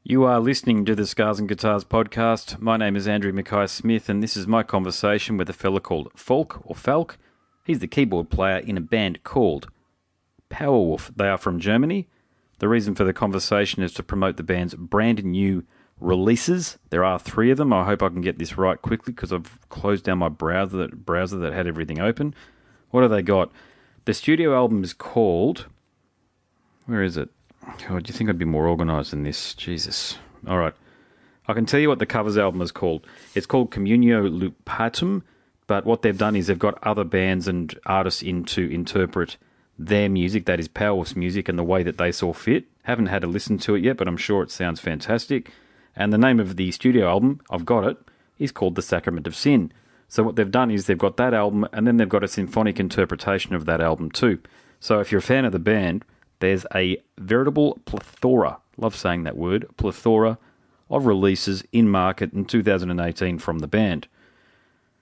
You are listening to the Scars and Guitars podcast. My name is Andrew Mackay-Smith, and this is my conversation with a fella called Falk, or Falk. He's the keyboard player in a band called Powerwolf. They are from Germany. The reason for the conversation is to promote the band's brand new releases. There are 3 of them. I hope I can get this right quickly because I've closed down my browser that had everything open. What have they got? The studio album is called... Where is it? God, do you think I'd be more organised than this? Jesus. All right. I can tell you what the covers album is called. It's called Communio Lupatum, but what they've done is they've got other bands and artists in to interpret their music, that is Powerwolf's music, and the way that they saw fit. Haven't had a listen to it yet, but I'm sure it sounds fantastic. And the name of the studio album, I've got it, is called The Sacrament of Sin. So what they've done is they've got that album, and then they've got a symphonic interpretation of that album too. So if you're a fan of the band... there's a veritable plethora, love saying that word, plethora of releases in market in 2018 from the band.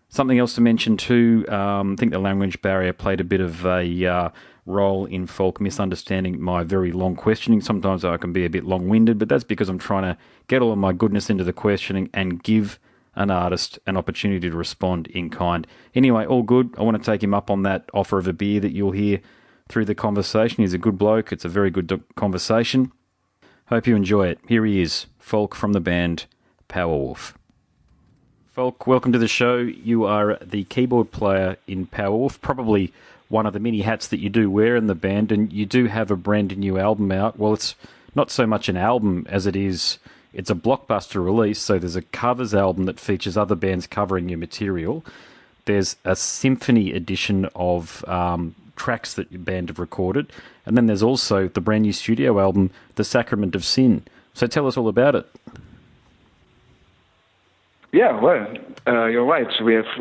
Something else to mention too, I think the language barrier played a bit of a role in Falk misunderstanding my very long questioning. Sometimes I can be a bit long-winded, but that's because I'm trying to get all of my goodness into the questioning and give an artist an opportunity to respond in kind. Anyway, all good. I want to take him up on that offer of a beer that you'll hear through the conversation. He's a good bloke. It's a very good conversation. Hope you enjoy it. Here he is, Falk from the band Powerwolf. Falk, welcome to the show. You are the keyboard player in Powerwolf, probably one of the many hats that you do wear in the band, and you do have a brand new album out. Well, it's not so much an album as it's a blockbuster release, so there's a covers album that features other bands covering your material. There's a symphony edition of... tracks that your band have recorded, and then there's also the brand new studio album, The Sacrament of Sin. So tell us all about it. Yeah, well, you're right. We have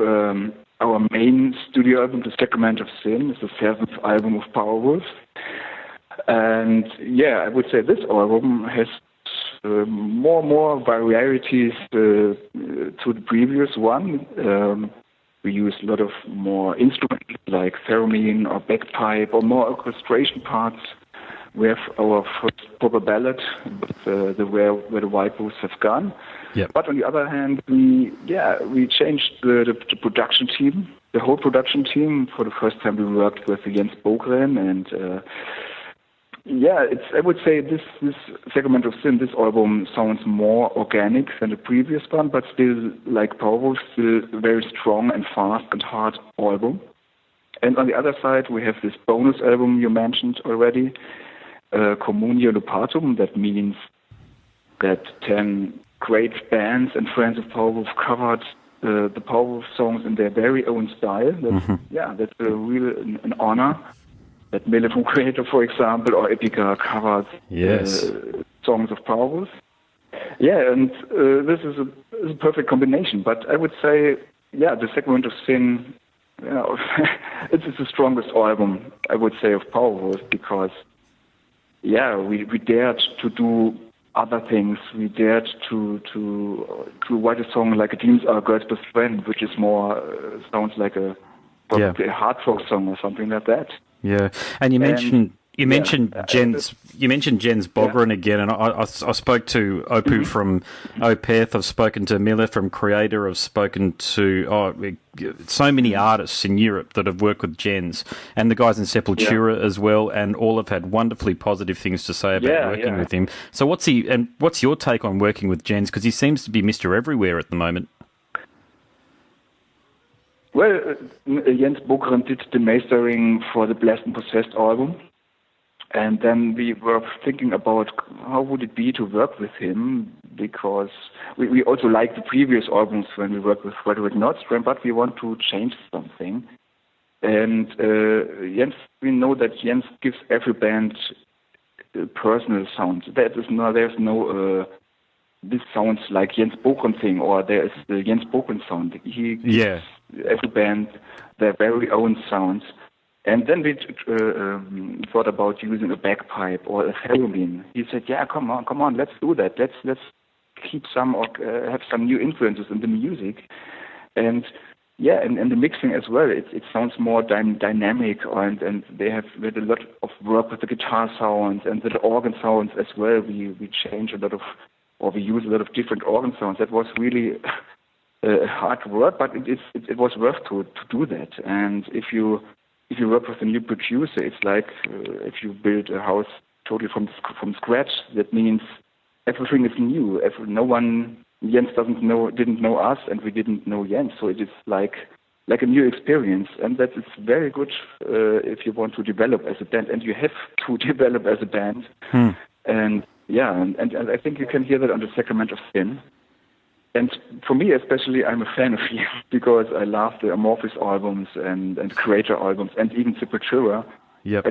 our main studio album, The Sacrament of Sin, is the 7th album of Powerwolf. And yeah, I would say this album has more varieties to the previous one. We use a lot of more instruments like theremin or bagpipe or more orchestration parts. We have our first proper ballad with Where the White Wolves Have Gone. Yep. But on the other hand, we changed the production team, the whole production team. For the first time, we worked with Jens Bogren, and I would say this Sacrament of Sin, this album sounds more organic than the previous one, but still, like Powerwolf, still a very strong and fast and hard album. And on the other side, we have this bonus album you mentioned already, Communio Lupatum. That means that 10 great bands and friends of Powerwolf covered the Powerwolf songs in their very own style. That's a real an honor. That Mille from Creator, for example, or Epica covered songs of Powerwolf. Yeah, and this is a perfect combination. But I would say, The Sacrament of Sin, it's the strongest album, I would say, of Powerwolf, because, we dared to do other things. We dared to write a song like A Demon's Our Girl's Best Friend, which is more, sounds like a hard folk song or something like that. Yeah, and you mentioned Jens Bogren again, and I spoke to Opu from Opeth. I've spoken to Miller from Creator. I've spoken to so many artists in Europe that have worked with Jens, and the guys in Sepultura as well, and all have had wonderfully positive things to say about working with him. So what's your take on working with Jens? Because he seems to be Mr. Everywhere at the moment. Well, Jens Bogren did the mastering for the Blessed and Possessed album, and then we were thinking about how would it be to work with him, because we also liked the previous albums when we worked with Frederick Nordstrom, but we want to change something. And Jens, we know that Jens gives every band a personal sound. There's no this sounds like Jens Bogren thing, or there is the Jens Bogren sound. He gives every band their very own sounds. And then we thought about using a bagpipe or a theremin. He said, come on, let's do that. Let's keep some or have some new influences in the music. And and the mixing as well. It sounds more dynamic, and they have a lot of work with the guitar sounds and the organ sounds as well. We change a lot of or we use a lot of different organ sounds. That was really hard work, but it was worth to do that. And if you work with a new producer, it's like if you build a house totally from scratch. That means everything is new. Jens didn't know us, and we didn't know Jens. So it is like a new experience, and that is very good if you want to develop as a band, and you have to develop as a band. And I think you can hear that on the Sacrament of Sin. And for me especially, I'm a fan of you because I love the Amorphis albums and Creator albums and even Sepultura. Yep.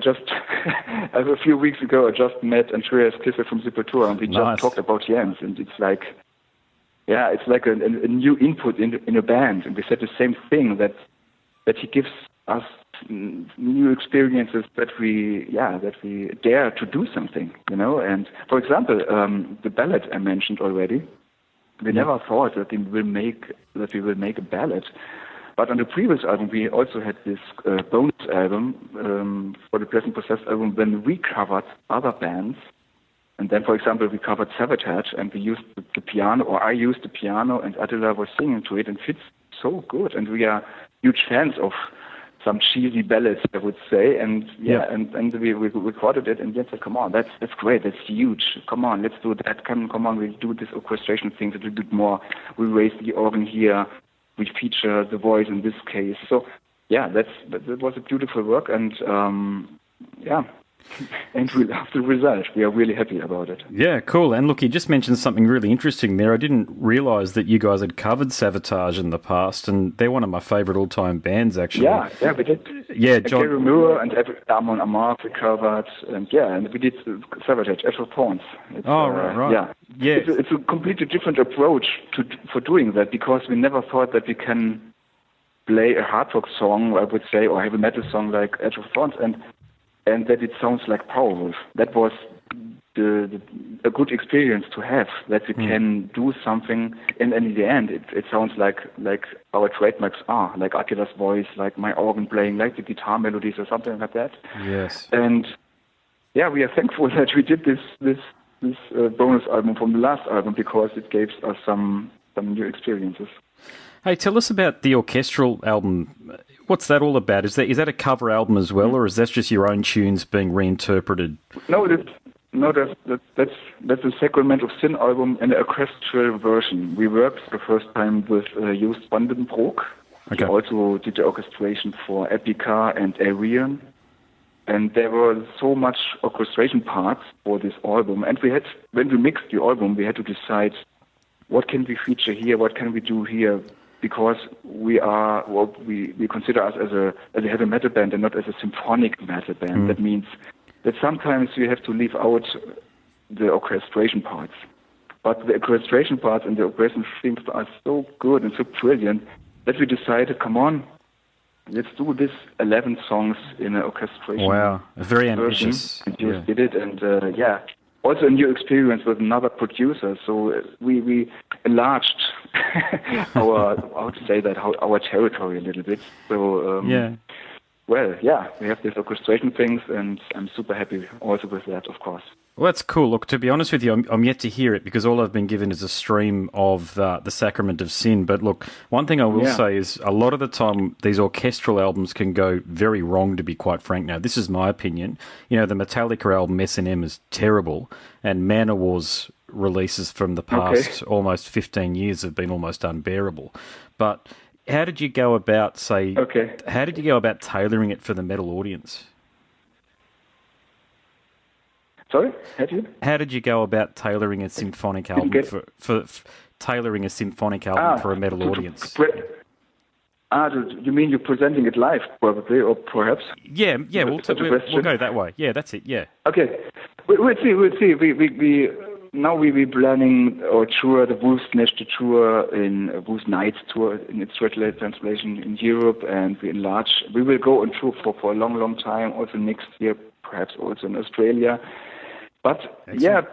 A few weeks ago, I just met Andreas Kisser from Sepultura, and we just talked about Jens, and it's like a new input in a band, and we said the same thing, that he gives us new experiences, that we dare to do something, And for example, the ballad I mentioned already, we never thought that we will make a ballad. But on the previous album, we also had this bonus album for the Pleasant Possessed album when we covered other bands. And then, for example, we covered Sabotage, and we used the piano, or I used the piano, and Attila was singing to it, and fits so good. And we are huge fans of some cheesy ballads, I would say. And and we recorded it, and Jens said, "Come on, that's great, that's huge. Come on, let's do that. Come on, we'll do this orchestration thing a little bit more. We raise the organ here. We feature the voice in this case." So, that was a beautiful work, and and we love the result. We are really happy about it. Yeah, cool. And look, you just mentioned something really interesting there. I didn't realise that you guys had covered Sabotage in the past, and they're one of my faavorite all-time bands, actually. Yeah, we did. Yeah, John... Gary Moore and Amon Amarth we covered, and we did Sabotage, Ash of Thorns. Right. Yeah. It's a completely different approach for doing that, because we never thought that we can play a hard rock song, I would say, or heavy metal song like Ash of Thorns, and that it sounds like Powerwolf. That was a good experience to have, that we can do something, and in the end, it sounds like our trademarks are, like Attila's voice, like my organ playing, like the guitar melodies or something like that. Yes. And we are thankful that we did this bonus album from the last album, because it gave us some new experiences. Hey, tell us about the orchestral album. What's that all about? Is that a cover album as well, or is that just your own tunes being reinterpreted? No, that's the Sacrament of Sin album in an orchestral version. We worked for the first time with Joost Vandenbroek. Okay. He also did the orchestration for Epica and Arian. And there were so much orchestration parts for this album. And when we mixed the album, we had to decide what can we feature here, what can we do here, because we consider us as a heavy metal band and not as a symphonic metal band. That means that sometimes you have to leave out the orchestration parts. But the orchestration parts and the orchestration themes are so good and so brilliant that we decided, come on, let's do this 11 songs in an orchestration. Wow, very ambitious. And you did it, and also a new experience with another producer. So we enlarged our territory a little bit. So we have these orchestration things, and I'm super happy also with that, of course. Well, that's cool. Look, to be honest with you, I'm yet to hear it, because all I've been given is a stream of the Sacrament of Sin. But look, one thing I will say is a lot of the time these orchestral albums can go very wrong, to be quite frank. Now, this is my opinion. The Metallica album S&M is terrible, and Manowar's releases from the past almost 15 years have been almost unbearable. But how did you go about, tailoring it for the metal audience? Sorry, How did you go about tailoring a symphonic album for tailoring a symphonic album for a metal audience? You mean you're presenting it live, probably, or perhaps? Yeah. We'll go that way. Yeah, that's it. Yeah. Okay, we'll see. We're planning our tour, the Wolf's Nest tour, Wolf's Nights tour in its translation in Europe, and we will go on tour for a long, long time. Also next year, perhaps also in Australia. But Excellent.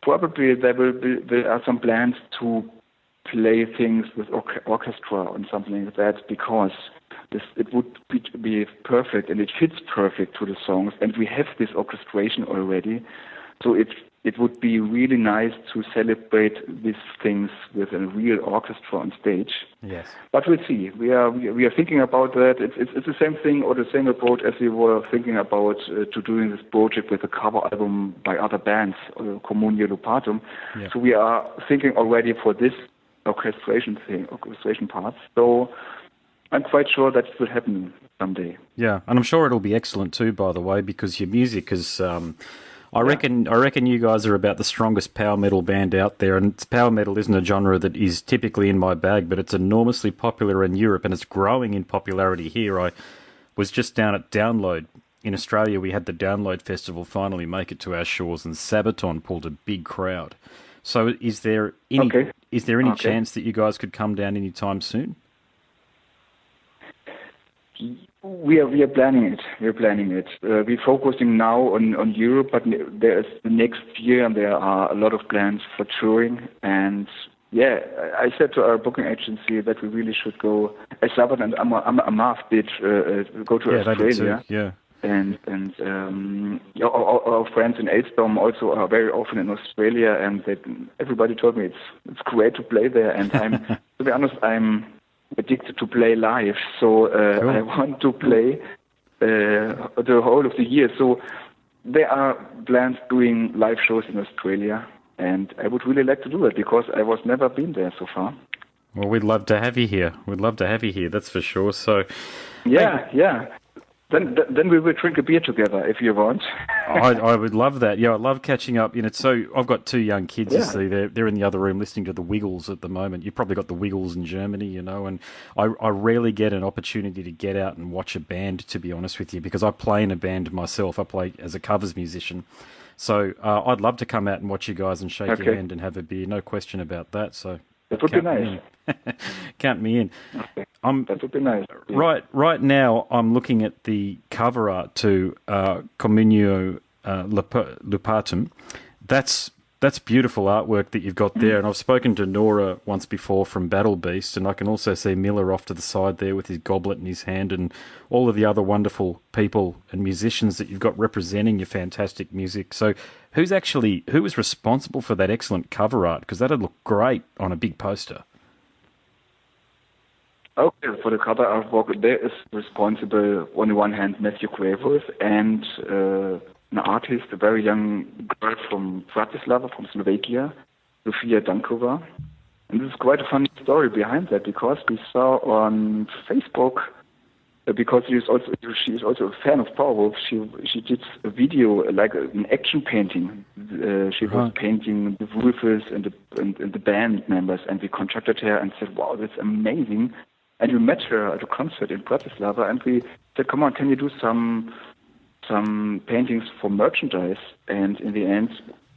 probably there are some plans to play things with orchestra and something like that, because it would be perfect, and it fits perfect to the songs, and we have this orchestration already, so it it would be really nice to celebrate these things with a real orchestra on stage. Yes. But we'll see. We are thinking about that. It's the same thing or the same approach as we were thinking about to doing this project with a cover album by other bands, Communio Lupatum. Yeah. So we are thinking already for this orchestration parts. So I'm quite sure that will happen someday. Yeah, and I'm sure it'll be excellent too, by the way, because your music is... I reckon you guys are about the strongest power metal band out there, and power metal isn't a genre that is typically in my bag, but it's enormously popular in Europe, and it's growing in popularity here. I was just down at Download. In Australia, we had the Download Festival finally make it to our shores, and Sabaton pulled a big crowd. So is there any chance that you guys could come down anytime soon? We are planning it. We're focusing now on Europe, but there is the next year, and there are a lot of plans for touring. And yeah, I said to our booking agency that we really should go. As Sabat and Amaf did go to Australia. They did too. Yeah. And our friends in Elstorm also are very often in Australia, and everybody told me it's great to play there. And to be honest, I'm addicted to play live, so Cool. I want to play the whole of the year. So there are plans doing live shows in Australia, and I would really like to do it because I was never been there so far. Well, we'd love to have you here. That's for sure. So, Yeah. Then we will drink a beer together if you want. I would love that. Yeah, I love catching up. So I've got two young kids. You see, they're in the other room listening to the Wiggles at the moment. You've probably got the Wiggles in Germany, and I rarely get an opportunity to get out and watch a band, to be honest with you, because I play in a band myself. I play as a covers musician. So I'd love to come out and watch you guys and shake your hand and have a beer. No question about that. So that would be nice. Count me in. Okay. That would be nice. Yeah. Right now, I'm looking at the cover art to Communio Lupatum. That's beautiful artwork that you've got there. And I've spoken to Nora once before from Battle Beast, and I can also see Miller off to the side there with his goblet in his hand, and all of the other wonderful people and musicians that you've got representing your fantastic music. So who was responsible for that excellent cover art? Because that'd look great on a big poster. Okay, for the cover artwork, there is responsible, on the one hand, Matthew Quavers and an artist, a very young girl from Bratislava, from Slovakia, Sofia Dankova. And this is quite a funny story behind that, because we saw on Facebook, because she is also a fan of Powerwolf, she did a video, like an action painting. She was painting the Wolfers and the band members, and we contacted her and said, wow, that's amazing. And we met her at a concert in Bratislava, and we said, come on, can you do some paintings for merchandise? And in the end,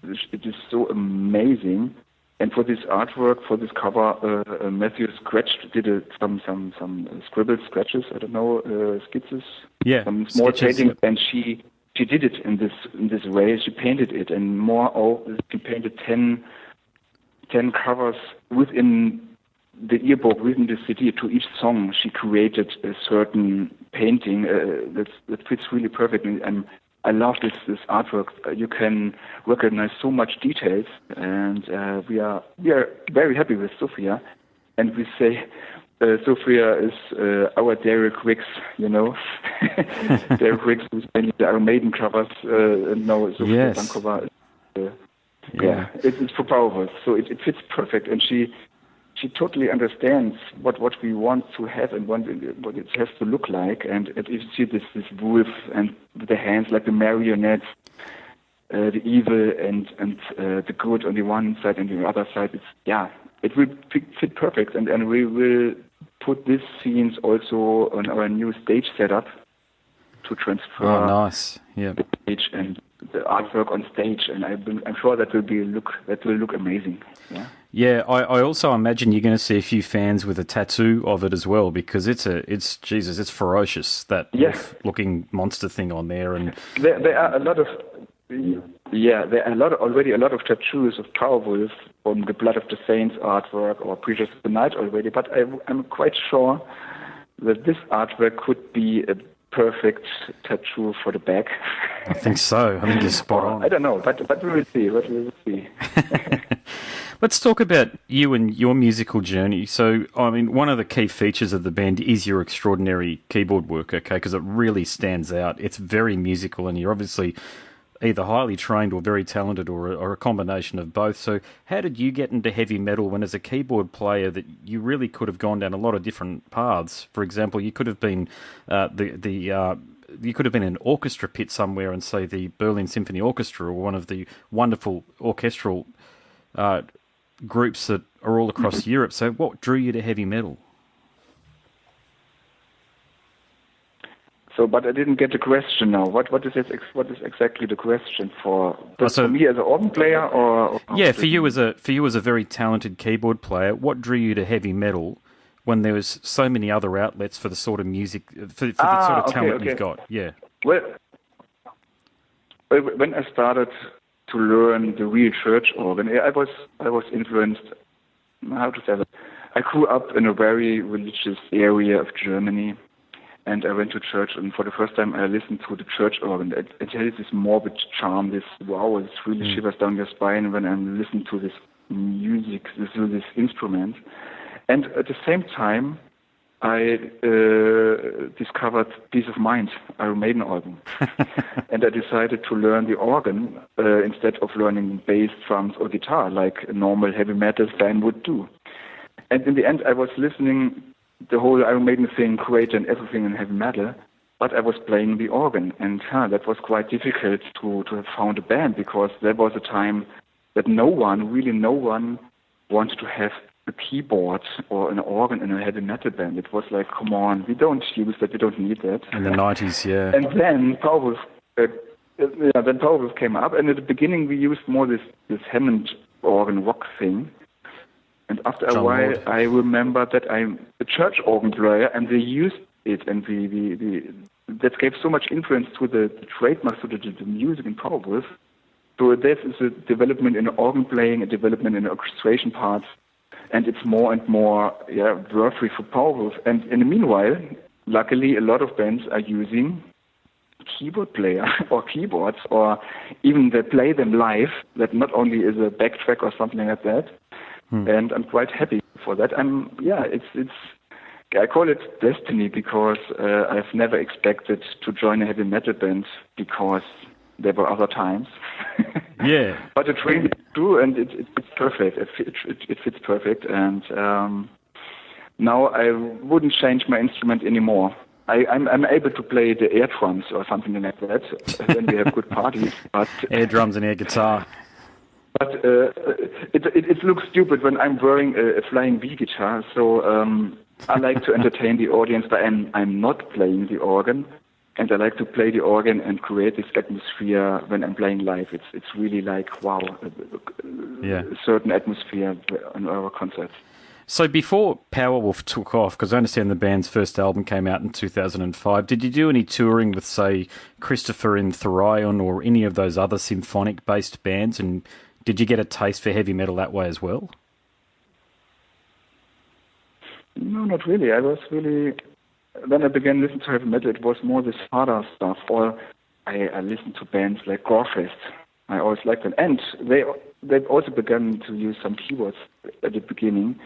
it is so amazing. And for this artwork, for this cover, Matthew did some scribbled sketches, I don't know, sketches, some small paintings, and she did it in this way. She painted it, and she painted 10 covers within the yearbook, within the city. To each song, she created a certain painting that fits really perfectly. And I love this artwork. You can recognize so much details, and we are very happy with Sophia. And we say Sophia is our Derek Wicks, Derek Wicks, who's painting the Iron Maiden covers. No, Sophia Dankova. It's for Powerwolf, so it fits perfect. And she totally understands what we want to have and what it has to look like. And if you see this wolf and the hands like the marionettes, the evil and the good on the one side and the other side, it will fit perfect. And we will put these scenes also on our new stage setup to transfer the stage and the artwork on stage. And I'm sure that will look amazing. Yeah. Yeah, I also imagine you're going to see a few fans with a tattoo of it as well, because it's ferocious, that looking monster thing on there. And there are a lot of already a lot of tattoos of Powerwolf from the Blood of the Saints artwork or Preachers of the Night already, but I'm quite sure that this artwork could be a perfect tattoo for the back. I think so. I think you're spot on. I don't know, but we will see. What we will see. Let's talk about you and your musical journey. So, I mean, one of the key features of the band is your extraordinary keyboard work, okay, because it really stands out. It's very musical, and you're obviously either highly trained or very talented or a combination of both. So how did you get into heavy metal when, as a keyboard player, that you really could have gone down a lot of different paths? For example, you could have been you could have been in an orchestra pit somewhere and, say, the Berlin Symphony Orchestra, or one of the wonderful orchestral groups that are all across Europe. So what drew you to heavy metal? So, but I didn't get the question now. What is exactly the question for? So, for me as an organ player, or yeah, for you as a very talented keyboard player, what drew you to heavy metal when there was so many other outlets for the sort of music, for the sort of talent you've got? Yeah. Well, when I started to learn the real church organ, I was influenced. How to say that? I grew up in a very religious area of Germany. And I went to church, and for the first time I listened to the church organ. It has this morbid charm, this wow, it really shivers down your spine when I'm listening to this music, this instrument. And at the same time, I discovered Peace of Mind, Iron Maiden album. And I decided to learn the organ instead of learning bass, drums, or guitar, like a normal heavy metal fan would do. And in the end, I was listening the whole Iron Maiden thing, great and everything in heavy metal, but I was playing the organ, and that was quite difficult to have found a band, because there was a time that no one wanted to have a keyboard or an organ in a heavy metal band. It was like, come on, we don't use that, we don't need that. In the 90s, yeah. And then Powerwolf came up, and at the beginning we used more this Hammond organ rock thing. And after a while, I remember that I'm a church organ player, and they used it, and that gave so much influence to the trademarks, to the music in Powerwolf. So this is a development in organ playing, a development in orchestration parts, and it's more and more worthy for Powerwolf. And in the meanwhile, luckily, a lot of bands are using keyboard player or keyboards, or even they play them live. That not only is a backtrack or something like that. And I'm quite happy for that. I call it destiny, because I've never expected to join a heavy metal band, because there were other times. Yeah. But it really true, and it's perfect. It fits perfect. And now I wouldn't change my instrument anymore. I'm able to play the air drums or something like that when we have good parties. But air drums and air guitar. But it looks stupid when I'm wearing a flying V guitar. So I like to entertain the audience, but I'm not playing the organ, and I like to play the organ and create this atmosphere when I'm playing live. It's really like wow, a certain atmosphere on our concerts. So before Powerwolf took off, because I understand the band's first album came out in 2005, did you do any touring with, say, Christopher in Thorion or any of those other symphonic-based bands, and did you get a taste for heavy metal that way as well? No, not really. When I began listening to heavy metal, it was more this harder stuff. Or I listened to bands like Gorefest. I always liked them. And they've also begun to use some keyboards at the beginning.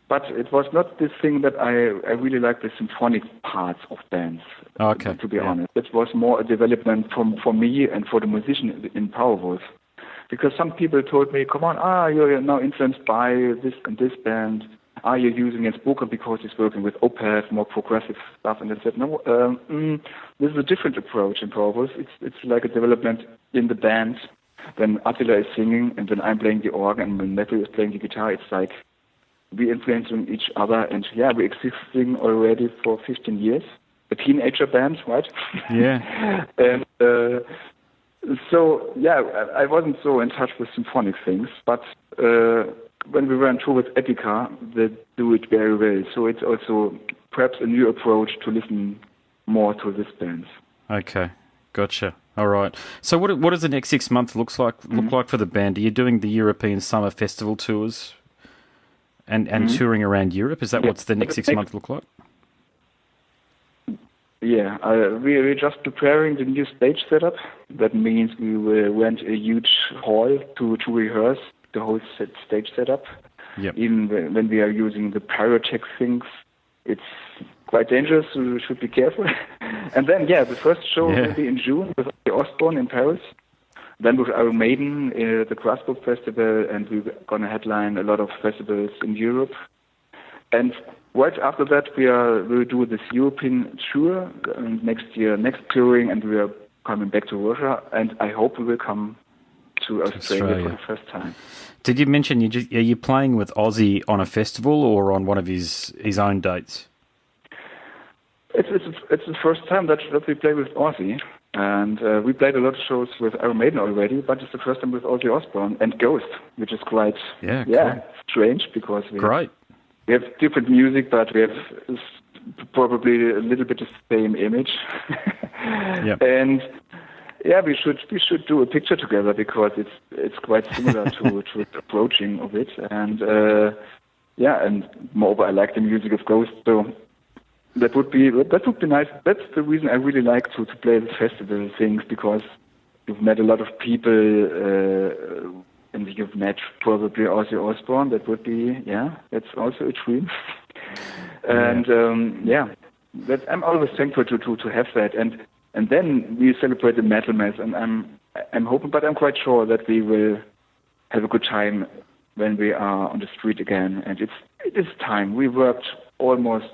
But it was not this thing that I really liked, the symphonic parts of bands, to be honest. It was more a development for me and for the musician in Powerwolf. Because some people told me, come on, you're now influenced by this and this band. You're using it Booker because he's working with Opeth, more progressive stuff. And I said, no, this is a different approach in Powerwolf. It's like a development in the band. When Attila is singing and when I'm playing the organ and when Metal is playing the guitar, it's like we influencing each other. And we're existing already for 15 years. A teenager band, right? Yeah. And I wasn't so in touch with symphonic things, but when we were on tour with Epica, they do it very well. So it's also perhaps a new approach to listen more to this band. Okay, gotcha. All right. So what does the next 6 months look like for the band? Are you doing the European Summer Festival tours and touring around Europe? Is that what's the next 6 months look like? Yeah, we're just preparing the new stage setup. That means we will rent a huge hall to rehearse the whole stage setup. Yep. Even when we are using the pyrotech things, it's quite dangerous, so we should be careful. And then, the first show will be in June with the Osborne in Paris. Then with Iron Maiden, the Grasbook Festival, and we're going to headline a lot of festivals in Europe. And right after that, we'll do this European tour next touring, and we are coming back to Russia. And I hope we will come to Australia for the first time. Did you mention are you playing with Ozzy on a festival or on one of his own dates? It's the first time that we play with Ozzy. And we played a lot of shows with Iron Maiden already, but it's the first time with Ozzy Osbourne and Ghost, which is quite strange because we have different music, but we have probably a little bit the same image. And we should do a picture together because it's quite similar to the approaching of it. And and moreover, I like the music of Ghost, so. That would be nice. That's the reason I really like to play the festival things, because you've met a lot of people and you've met probably Ozzy Osbourne. That would be that's also a dream. And I'm always thankful to have that. And then we celebrate the Metal Mass, and I'm hoping, but I'm quite sure that we will have a good time when we are on the street again. And it is time. We worked almost.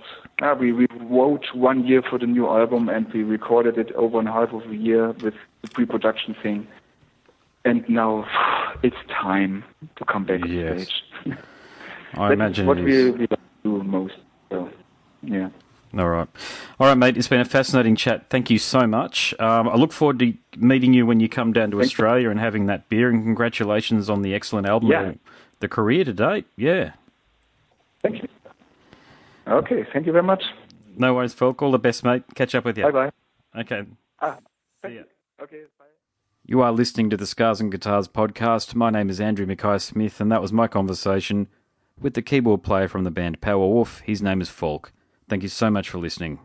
We wrote 1 year for the new album, and we recorded it over and a half of a year with the pre-production thing. And now it's time to come back on stage. I imagine what we like to do most. So, yeah. All right, mate. It's been a fascinating chat. Thank you so much. I look forward to meeting you when you come down to Australia and having that beer. And congratulations on the excellent album, and the career to date. Yeah. Thank you. Okay, thank you very much. No worries, Falk. All the best, mate. Catch up with you. Bye-bye. Okay. See ya. Okay, bye. You are listening to the Scars and Guitars podcast. My name is Andrew Mackay-Smith, and that was my conversation with the keyboard player from the band Powerwolf. His name is Falk. Thank you so much for listening.